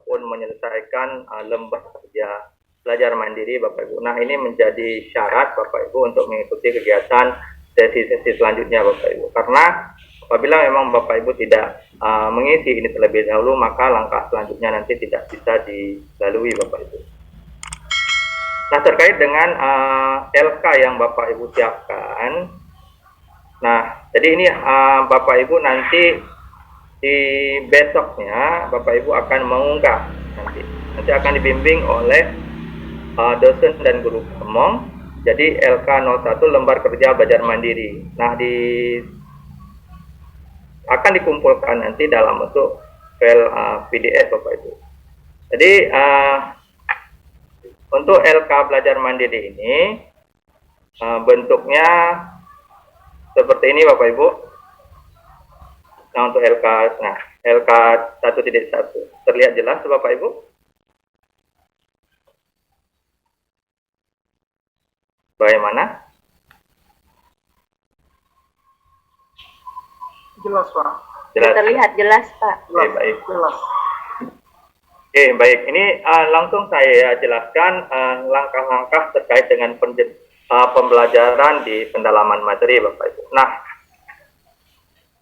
ataupun menyelesaikan lembar kerja belajar mandiri Bapak Ibu. Nah, ini menjadi syarat Bapak Ibu untuk mengikuti kegiatan sesi-sesi selanjutnya Bapak Ibu. Karena apabila memang Bapak Ibu tidak mengisi ini terlebih dahulu, maka langkah selanjutnya nanti tidak bisa dilalui Bapak Ibu. Nah, terkait dengan LK yang Bapak Ibu siapkan, nah, jadi ini Bapak Ibu nanti di besoknya Bapak Ibu akan mengunggah nanti akan dibimbing oleh dosen dan guru pemong. Jadi LK01 lembar kerja belajar mandiri. Nah, akan dikumpulkan nanti dalam bentuk file PDF Bapak Ibu. Jadi untuk LK belajar mandiri ini bentuknya seperti ini Bapak Ibu. Nah, untuk LK 1.1 terlihat jelas Bapak Ibu? Bagaimana? Jelas Pak. Jelas. Terlihat jelas Pak. Oke, baik. Jelas. Oke, baik. Ini langsung saya jelaskan langkah-langkah terkait dengan pembelajaran di pendalaman materi Bapak Ibu. Nah,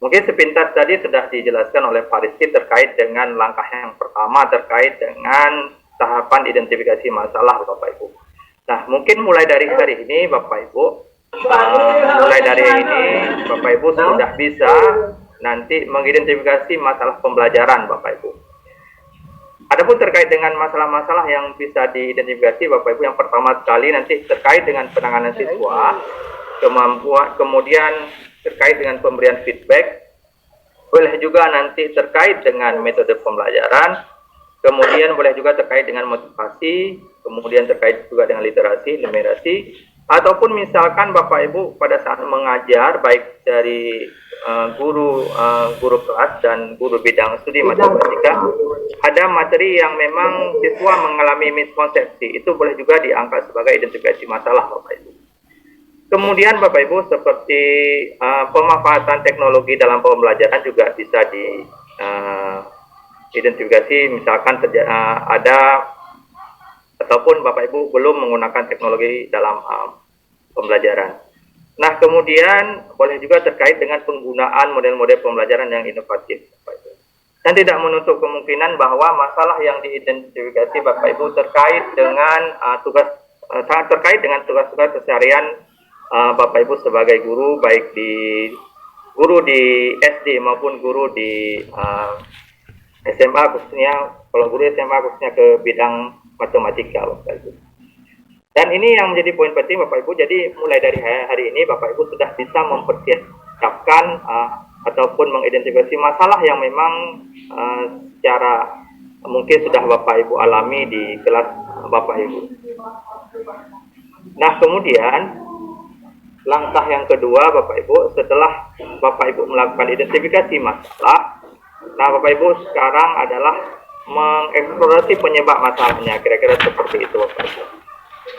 mungkin sepintas tadi sudah dijelaskan oleh Pak Rizky terkait dengan langkah yang pertama terkait dengan tahapan identifikasi masalah Bapak Ibu. Nah, mungkin mulai dari hari ini Bapak Ibu, Bapak Ibu sudah bisa nanti mengidentifikasi masalah pembelajaran Bapak Ibu. Adapun terkait dengan masalah-masalah yang bisa diidentifikasi Bapak Ibu, yang pertama sekali nanti terkait dengan penanganan siswa, kemampuan, kemudian terkait dengan pemberian feedback, boleh juga nanti terkait dengan metode pembelajaran, kemudian boleh juga terkait dengan motivasi, kemudian terkait juga dengan literasi, numerasi, ataupun misalkan Bapak Ibu pada saat mengajar baik dari guru kelas dan guru bidang studi matematika, ada materi yang memang siswa mengalami miskonsepsi, itu boleh juga diangkat sebagai identifikasi masalah Bapak Ibu. Kemudian Bapak Ibu seperti pemanfaatan teknologi dalam pembelajaran juga bisa diidentifikasi, misalkan ada ataupun Bapak Ibu belum menggunakan teknologi dalam pembelajaran. Nah, kemudian boleh juga terkait dengan penggunaan model-model pembelajaran yang inovatif Bapak Ibu. Dan tidak menutup kemungkinan bahwa masalah yang diidentifikasi Bapak Ibu terkait dengan terkait dengan tugas-tugas keseharian Bapak Ibu sebagai guru, baik guru di SD maupun guru di SMA khususnya, kalau guru SMA khususnya ke bidang matematika Bapak Ibu. Dan ini yang menjadi poin penting Bapak Ibu. Jadi mulai dari hari ini Bapak Ibu sudah bisa mempersiapkan ataupun mengidentifikasi masalah yang memang secara mungkin sudah Bapak Ibu alami di kelas Bapak Ibu. Nah, kemudian langkah yang kedua Bapak Ibu, setelah Bapak Ibu melakukan identifikasi masalah, nah Bapak Ibu sekarang adalah mengeksplorasi penyebab masalahnya, kira-kira seperti itu Bapak Ibu.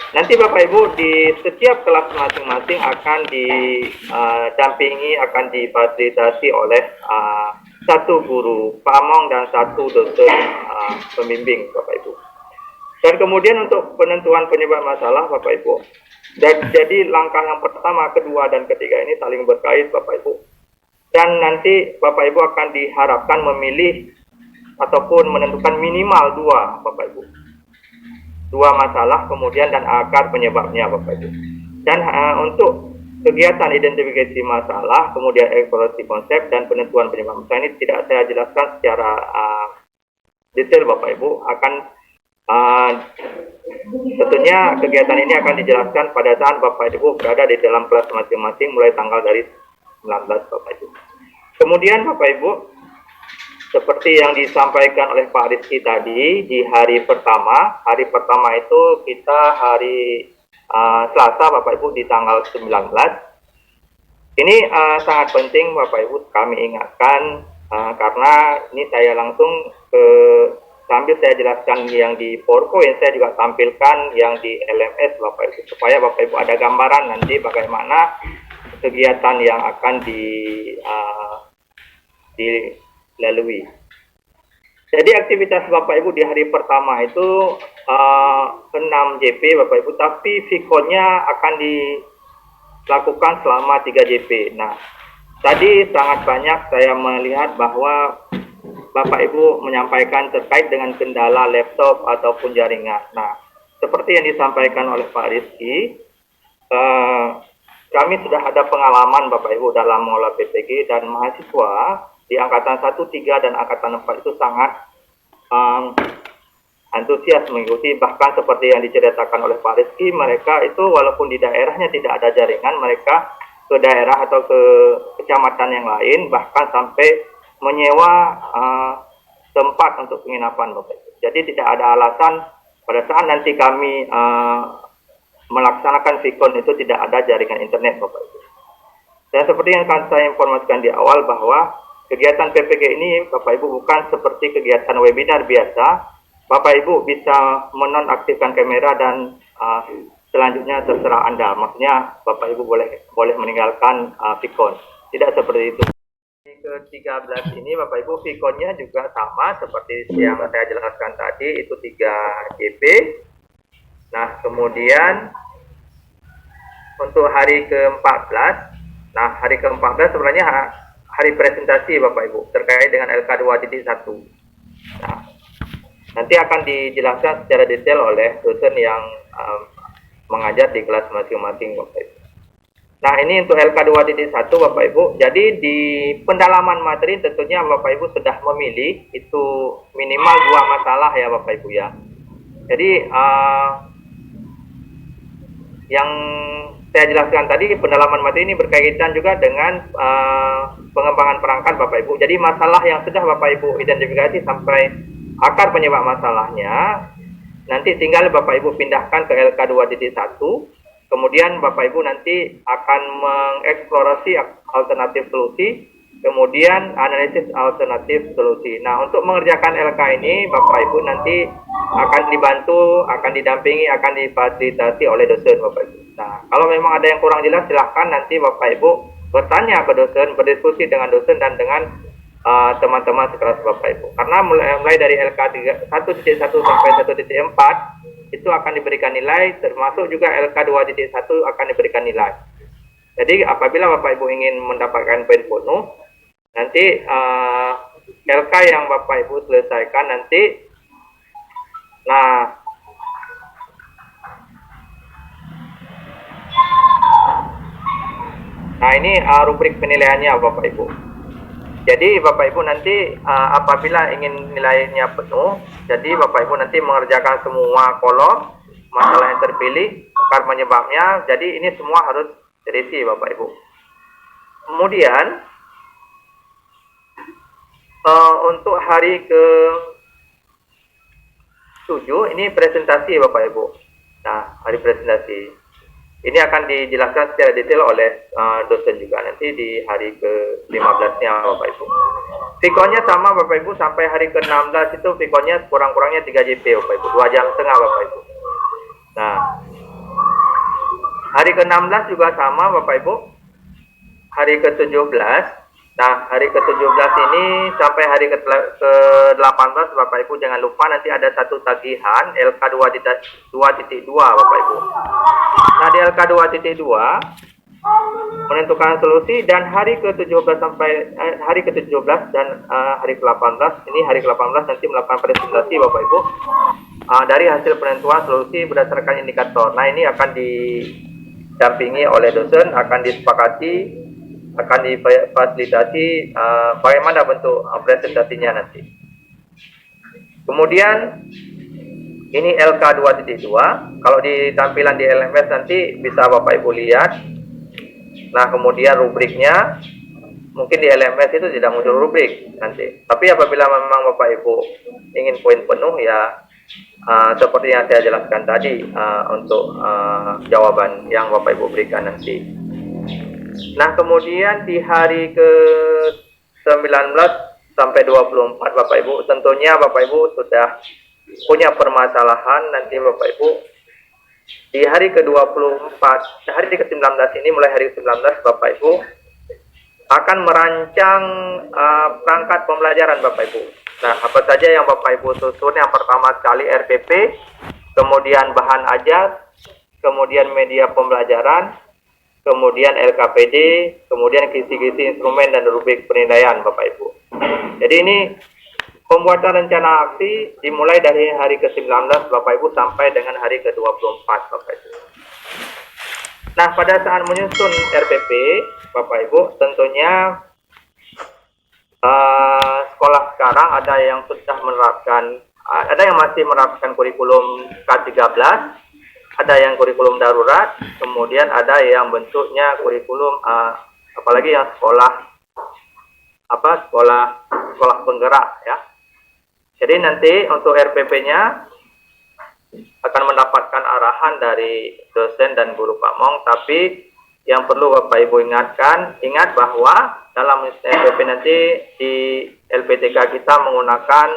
Nanti Bapak Ibu di setiap kelas masing-masing akan didampingi, akan difasilitasi oleh satu guru pamong dan satu dosen pembimbing Bapak Ibu. Dan kemudian untuk penentuan penyebab masalah Bapak Ibu, jadi langkah yang pertama, kedua, dan ketiga ini saling berkait Bapak Ibu. Dan nanti Bapak Ibu akan diharapkan memilih ataupun menentukan minimal Bapak Ibu. 2 masalah, kemudian dan akar penyebabnya Bapak Ibu. Dan untuk kegiatan identifikasi masalah, kemudian eksplorasi konsep dan penentuan penyebab masalah ini tidak saya jelaskan secara detail Bapak Ibu. Tentunya kegiatan ini akan dijelaskan pada saat Bapak Ibu berada di dalam kelas masing-masing mulai tanggal dari 19 Bapak Ibu. Kemudian Bapak Ibu, seperti yang disampaikan oleh Pak Rizky tadi, di hari pertama itu kita hari Selasa Bapak Ibu di tanggal 19. Ini sangat penting Bapak Ibu kami ingatkan, karena ini saya langsung sambil saya jelaskan yang di PowerPoint, saya juga tampilkan yang di LMS Bapak Ibu, supaya Bapak Ibu ada gambaran nanti bagaimana kegiatan yang akan dilalui. Jadi aktivitas Bapak Ibu di hari pertama itu 6 JP Bapak Ibu, tapi Vkonnya akan dilakukan selama 3 JP. Nah, tadi sangat banyak saya melihat bahwa Bapak Ibu menyampaikan terkait dengan kendala laptop ataupun jaringan. Nah, seperti yang disampaikan oleh Pak Rizky, kami sudah ada pengalaman Bapak Ibu dalam mengolah PPG, dan mahasiswa di Angkatan 1, 3, dan Angkatan 4 itu sangat antusias mengikuti. Bahkan seperti yang diceritakan oleh Pak Rizky, mereka itu walaupun di daerahnya tidak ada jaringan, mereka ke daerah atau ke kecamatan yang lain, bahkan sampai menyewa tempat untuk penginapan Bapak Ibu. Jadi tidak ada alasan pada saat nanti kami melaksanakan Vkon itu tidak ada jaringan internet Bapak Ibu. Dan seperti yang akan saya informasikan di awal bahwa kegiatan PPG ini Bapak Ibu bukan seperti kegiatan webinar biasa. Bapak Ibu bisa menonaktifkan kamera dan selanjutnya terserah Anda. Maksudnya Bapak Ibu boleh meninggalkan Vkon. Tidak seperti itu. Ke-13 ini Bapak Ibu Vkonnya juga sama seperti yang saya jelaskan tadi, itu 3 JP. Nah, kemudian untuk hari ke-14, nah hari ke-14 sebenarnya hari presentasi Bapak Ibu terkait dengan LK 2.1. Nah, nanti akan dijelaskan secara detail oleh dosen yang mengajar di kelas masing-masing Bapak Ibu. Nah, ini untuk LK 2.1 Bapak Ibu. Jadi di pendalaman materi tentunya Bapak Ibu sudah memilih itu minimal 2 masalah ya Bapak Ibu ya. Jadi yang saya jelaskan tadi, pendalaman materi ini berkaitan juga dengan pengembangan perangkat Bapak Ibu. Jadi masalah yang sudah Bapak Ibu identifikasi sampai akar penyebab masalahnya, nanti tinggal Bapak Ibu pindahkan ke LK 2.1. Kemudian Bapak Ibu nanti akan mengeksplorasi alternatif solusi, kemudian analisis alternatif solusi. Nah, untuk mengerjakan LK ini Bapak Ibu nanti akan dibantu, akan didampingi, akan difasilitasi oleh dosen Bapak Ibu. Nah, kalau memang ada yang kurang jelas silahkan nanti Bapak Ibu bertanya ke dosen, berdiskusi dengan dosen dan dengan teman-teman sekelas Bapak Ibu. Karena mulai dari LK 1.1 sampai 1.4 itu akan diberikan nilai, termasuk juga LK 2.1 akan diberikan nilai. Jadi apabila Bapak Ibu ingin mendapatkan poin penuh, nanti LK yang Bapak Ibu selesaikan nanti, nah ini rubrik penilaiannya Bapak Ibu. Jadi Bapak Ibu nanti apabila ingin nilainya penuh, jadi Bapak Ibu nanti mengerjakan semua kolom masalah yang terpilih, akar penyebabnya. Jadi ini semua harus terisi Bapak Ibu. Kemudian untuk hari ke-7 ini presentasi Bapak Ibu. Nah, hari presentasi ini akan dijelaskan secara detail oleh dosen juga nanti di hari ke-15-nya Bapak Ibu. Vkonnya sama Bapak Ibu, sampai hari ke-16 itu Vkonnya kurang-kurangnya 3 JP Bapak Ibu, 2 jam setengah Bapak Ibu. Nah, hari ke-16 juga sama Bapak Ibu. Hari ke-17, nah hari ke-17 ini sampai hari ke-18 Bapak Ibu jangan lupa nanti ada satu tagihan LK 2.2 Bapak Ibu. Nah, di LK 2.2 menentukan solusi, dan hari ke-17 sampai hari ke-17 dan hari ke-18 ini, hari ke-18 nanti melakukan presentasi Bapak Ibu dari hasil penentuan solusi berdasarkan indikator. Nah, ini akan didampingi oleh dosen, akan disepakati, akan difasilitasi bagaimana bentuk presentasinya nanti. Kemudian ini LK 2.2, kalau di tampilan di LMS nanti bisa Bapak Ibu lihat. Nah, kemudian rubriknya, mungkin di LMS itu tidak muncul rubrik nanti. Tapi apabila memang Bapak Ibu ingin poin penuh ya seperti yang saya jelaskan tadi untuk jawaban yang Bapak Ibu berikan nanti. Nah, kemudian di hari ke-19 sampai 24 Bapak Ibu, tentunya Bapak Ibu sudah punya permasalahan. Nanti Bapak Ibu di hari ke-24, hari ke-19 ini, mulai hari ke-19 Bapak Ibu akan merancang perangkat pembelajaran Bapak Ibu. Nah, apa saja yang Bapak Ibu susun? Yang pertama sekali RPP, kemudian bahan ajar, kemudian media pembelajaran, kemudian LKPD, kemudian kisi-kisi instrumen dan rubrik penilaian Bapak Ibu. Jadi ini pembuatan rencana aksi dimulai dari hari ke-19 Bapak Ibu sampai dengan hari ke-24 Bapak Ibu. Nah, pada saat menyusun RPP Bapak Ibu, tentunya sekolah sekarang ada yang sudah menerapkan, ada yang masih menerapkan kurikulum K13, ada yang kurikulum darurat, kemudian ada yang bentuknya kurikulum apalagi yang sekolah penggerak ya. Jadi nanti untuk RPP-nya akan mendapatkan arahan dari dosen dan guru pamong, tapi yang perlu Bapak Ibu ingat bahwa dalam RPP nanti di LPTK kita menggunakan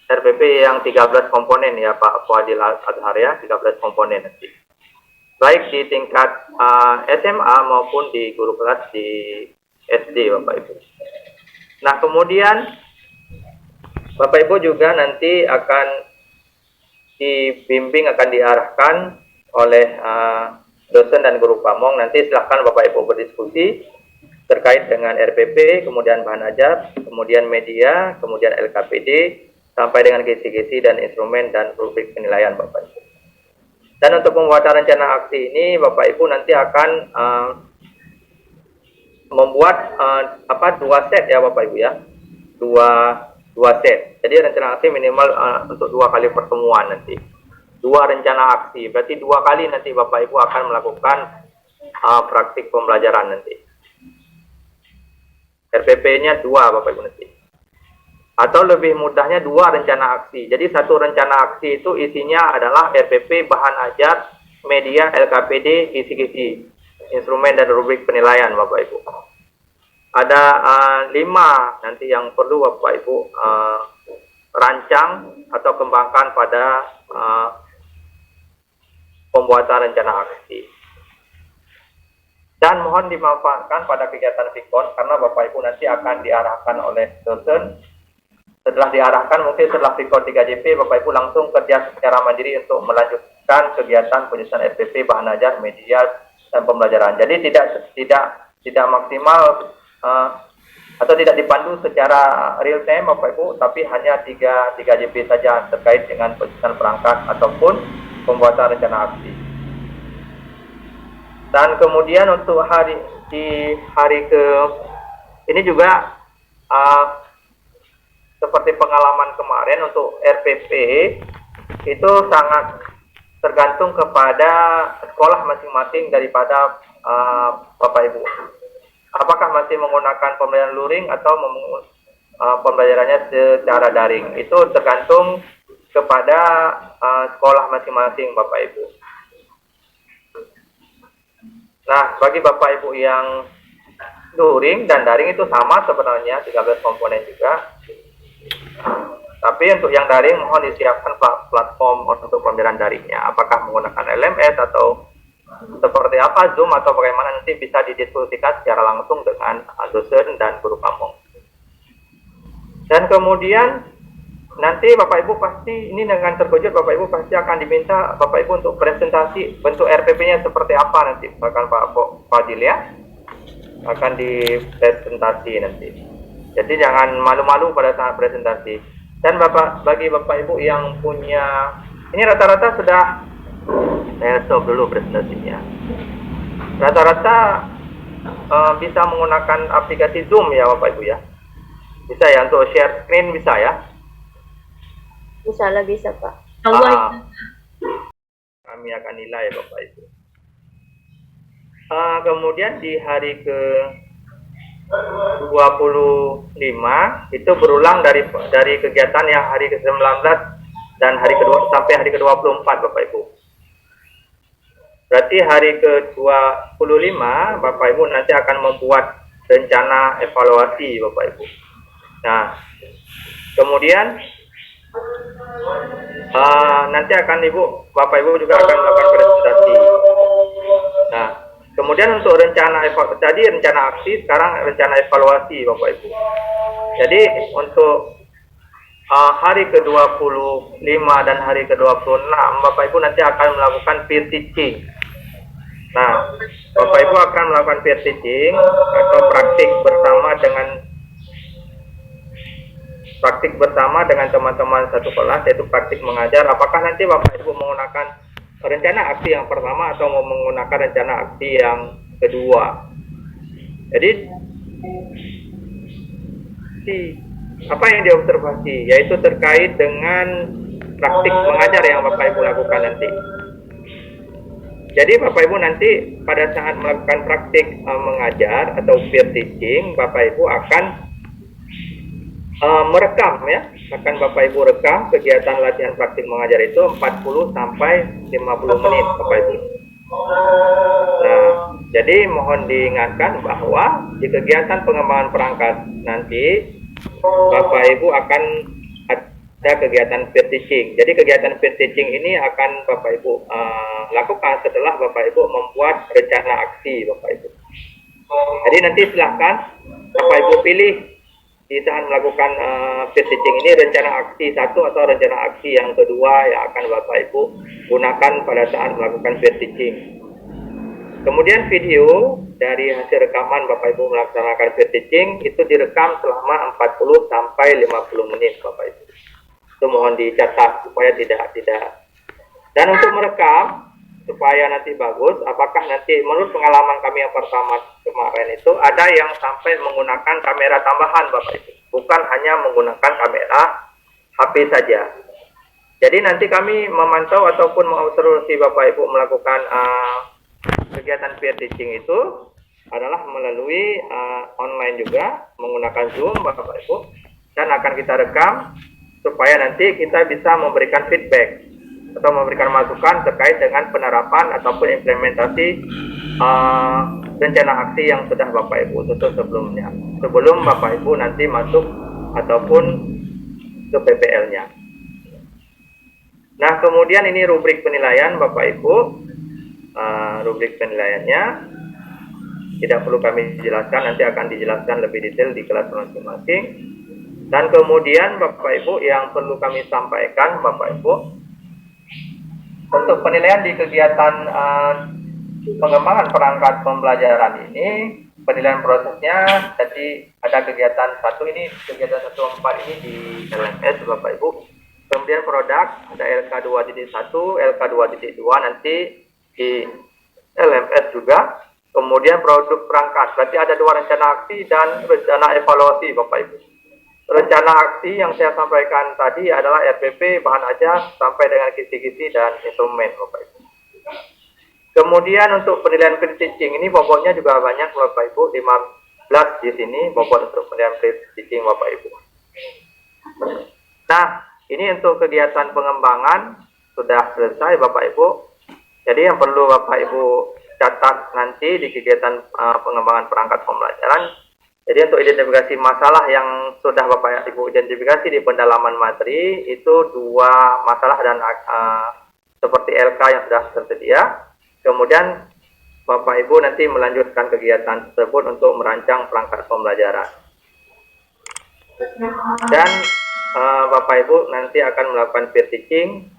RPP yang 13 komponen ya Pak Fuadil Azhar ya, 13 komponen nanti. Baik di tingkat SMA maupun di guru kelas di SD Bapak Ibu. Nah, kemudian Bapak Ibu juga nanti akan dibimbing, akan diarahkan oleh dosen dan guru pamong. Nanti silakan Bapak Ibu berdiskusi terkait dengan RPP, kemudian bahan ajar, kemudian media, kemudian LKPD, sampai dengan kisi-kisi dan instrumen dan rubrik penilaian Bapak Ibu. Dan untuk pembuatan rencana aksi ini Bapak Ibu nanti akan membuat dua set ya Bapak Ibu ya, dua set. Jadi rencana aksi minimal untuk 2 kali pertemuan nanti, 2 rencana aksi, berarti 2 kali nanti Bapak Ibu akan melakukan praktik pembelajaran nanti. RPP-nya 2 Bapak Ibu nanti. Atau lebih mudahnya 2 rencana aksi. Jadi 1 rencana aksi itu isinya adalah RPP, bahan ajar, media, LKPD, kisi-kisi, instrumen dan rubrik penilaian Bapak Ibu. Ada 5 nanti yang perlu Bapak Ibu rancang atau kembangkan pada pembuatan rencana aksi. Dan mohon dimanfaatkan pada kegiatan Vikon karena Bapak Ibu nanti akan diarahkan oleh dosen. Setelah diarahkan mungkin setelah Vikon 3JP Bapak Ibu langsung kerja secara mandiri untuk melanjutkan kegiatan penyusunan RPP, bahan ajar, media dan pembelajaran. Jadi tidak maksimal atau tidak dipandu secara real time Bapak Ibu, tapi hanya 3JP saja terkait dengan penyusunan perangkat ataupun pembuatan rencana aksi. Dan kemudian untuk hari ke ini juga seperti pengalaman kemarin untuk RPP itu sangat tergantung kepada sekolah masing-masing daripada Bapak Ibu. Apakah masih menggunakan pembelajaran luring atau pembelajarannya secara daring? Itu tergantung kepada sekolah masing-masing Bapak Ibu. Nah, bagi Bapak Ibu yang luring dan daring itu sama sebenarnya 13 komponen juga. Tapi untuk yang daring mohon disiapkan platform untuk pembelajaran daringnya. Apakah menggunakan LMS atau seperti apa, Zoom atau bagaimana, nanti bisa didiskusikan secara langsung dengan dosen dan guru pamong. Dan kemudian nanti Bapak Ibu pasti ini dengan terkejut, Bapak Ibu pasti akan diminta Bapak Ibu untuk presentasi bentuk RPP-nya seperti apa nanti. Bahkan Pak Fadil ya akan dipresentasi nanti. Jadi jangan malu-malu pada saat presentasi. Dan bagi Bapak Ibu yang punya, ini rata-rata sudah, saya stop dulu presentasinya. Rata-rata bisa menggunakan aplikasi Zoom ya Bapak Ibu ya. Bisa ya untuk share screen, bisa ya. Insyaallah bisa Pak. Kami akan nilai Bapak Ibu. Kemudian di hari ke 25 itu berulang dari kegiatan yang hari ke-19 dan hari kedua sampai hari ke-24 Bapak Ibu. Berarti hari ke-25 Bapak Ibu nanti akan membuat rencana evaluasi Bapak Ibu. Nah, kemudian nanti akan Bapak Ibu juga akan melakukan presentasi. Nah, kemudian untuk rencana aksi, sekarang rencana evaluasi Bapak Ibu. Jadi untuk hari ke-25 dan hari ke-26 Bapak Ibu nanti akan melakukan peer teaching. Nah, Bapak Ibu akan melakukan peer teaching atau praktik bersama dengan teman-teman satu kelas, yaitu praktik mengajar. Apakah nanti Bapak Ibu menggunakan rencana aksi yang pertama atau mau menggunakan rencana aksi yang kedua? Jadi apa yang diobservasi yaitu terkait dengan praktik mengajar yang Bapak Ibu lakukan nanti. Jadi Bapak Ibu nanti pada saat melakukan praktik mengajar atau peer teaching, Bapak Ibu akan merekam ya, akan Bapak Ibu rekam kegiatan latihan praktik mengajar itu 40 sampai 50 menit Bapak Ibu. Nah, jadi mohon diingatkan bahwa di kegiatan pengembangan perangkat nanti Bapak Ibu akan ada kegiatan peer teaching. Jadi kegiatan peer teaching ini akan Bapak Ibu lakukan setelah Bapak Ibu membuat rencana aksi Bapak Ibu. Jadi nanti silahkan Bapak Ibu pilih di saat melakukan peer teaching ini rencana aksi 1 atau rencana aksi yang kedua yang akan Bapak Ibu gunakan pada saat melakukan peer teaching. Kemudian video dari hasil rekaman Bapak Ibu melaksanakan peer teaching itu direkam selama 40 sampai 50 menit Bapak Ibu. Itu mohon dicatat supaya tidak. Dan untuk merekam supaya nanti bagus, apakah nanti menurut pengalaman kami yang pertama kemarin itu ada yang sampai menggunakan kamera tambahan Bapak Ibu, bukan hanya menggunakan kamera HP saja. Jadi nanti kami memantau ataupun mengobservasi Bapak Ibu melakukan kegiatan peer teaching itu adalah melalui online juga menggunakan Zoom Bapak Ibu, dan akan kita rekam supaya nanti kita bisa memberikan feedback atau memberikan masukan terkait dengan penerapan ataupun implementasi rencana aksi yang sudah Bapak Ibu susun sebelumnya, sebelum Bapak Ibu nanti masuk ataupun ke PPL-nya. Nah, kemudian ini rubrik penilaian Bapak Ibu. Rubrik penilaiannya tidak perlu kami jelaskan, nanti akan dijelaskan lebih detail di kelas masing-masing. Dan kemudian Bapak Ibu yang perlu kami sampaikan Bapak Ibu, untuk penilaian di kegiatan pengembangan perangkat pembelajaran ini, penilaian prosesnya jadi ada kegiatan 1 ini, kegiatan 1.4 ini di LMS Bapak Ibu. Kemudian produk ada LK2.1, LK2.2 nanti di LMS juga. Kemudian produk perangkat, berarti ada 2 rencana aksi dan rencana evaluasi Bapak Ibu. Rencana aksi yang saya sampaikan tadi adalah RPP, bahan ajar, sampai dengan kisi-kisi dan instrumen Bapak Ibu. Kemudian untuk penilaian peer teaching ini bobotnya juga banyak Bapak Ibu, 15 di sini bobot untuk penilaian peer teaching Bapak Ibu. Nah, ini untuk kegiatan pengembangan sudah selesai Bapak Ibu. Jadi yang perlu Bapak Ibu catat nanti di kegiatan pengembangan perangkat pembelajaran. Jadi untuk identifikasi masalah yang sudah Bapak Ibu identifikasi di pendalaman materi itu 2 masalah dan seperti LK yang sudah tersedia. Kemudian Bapak Ibu nanti melanjutkan kegiatan tersebut untuk merancang perangkat pembelajaran. Dan Bapak Ibu nanti akan melakukan peer teaching.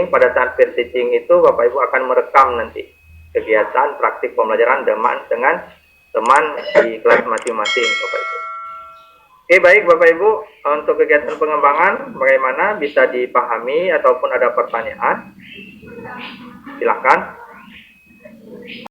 Pada saat peer teaching itu Bapak Ibu akan merekam nanti kegiatan praktik pembelajaran dengan teman di kelas masing-masing Bapak Ibu. Oke, baik Bapak Ibu, untuk kegiatan pengembangan bagaimana, bisa dipahami ataupun ada pertanyaan? Silakan.